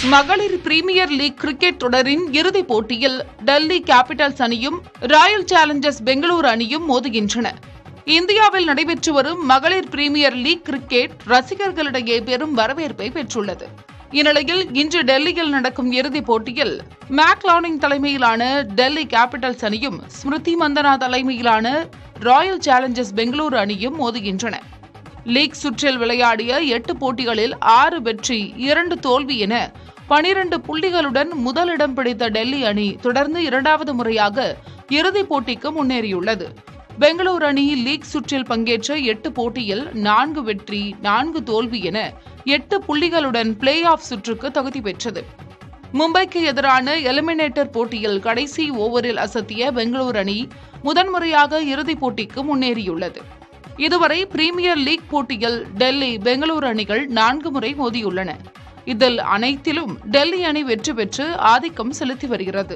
மகளிர் premier league cricket தொடரின் இறுதிப் போட்டியில் டெல்லி கேபிட்டல்ஸ் அணியும் ராயல் சேலஞ்சர்ஸ் பெங்களூரு அணியும் மோதுகின்றன. இந்தியாவில் நடைபெற்று வரும் மகளிர் பிரீமியர் லீக் கிரிக்கெட் ரசிகர்களிடையே பெரும் வரவேற்பை பெற்றுள்ளது. இந்நிலையில் இன்று டெல்லியில் நடக்கும் இறுதிப் போட்டியில் மேக்லானிங் தலைமையிலான டெல்லி கேபிட்டல்ஸ் அணியும் ஸ்மிருதி மந்தனா தலைமையிலான ராயல் சேலஞ்சர்ஸ் பெங்களூரு அணியும் மோதுகின்றன. லீக் சுற்றில் விளையாடிய 8 போட்டிகளில் 6 வெற்றி 2 தோல்வி என 12 புள்ளிகளுடன் முதலிடம் பிடித்த டெல்லி அணி தொடர்ந்து இரண்டாவது முறையாக இறுதிப் போட்டிக்கு முன்னேறியுள்ளது. பெங்களூரு அணி லீக் சுற்றில் பங்கேற்ற 8 போட்டியில் 4 வெற்றி 4 தோல்வி என 8 புள்ளிகளுடன் பிளே ஆஃப் சுற்றுக்கு தகுதி பெற்றது. மும்பைக்கு எதிரான எலிமினேட்டர் போட்டியில் கடைசி ஓவரில் அசத்திய பெங்களூரு அணி முதன்முறையாக இறுதிப் போட்டிக்கு முன்னேறியுள்ளது. இதுவரை பிரீமியர் லீக் போட்டியில் டெல்லி, பெங்களூரு அணிகள் 4 முறை மோதியுள்ளன. இதில் அனைத்திலும் டெல்லி அணி வெற்றி பெற்று ஆதிக்கம் செலுத்தி வருகிறது.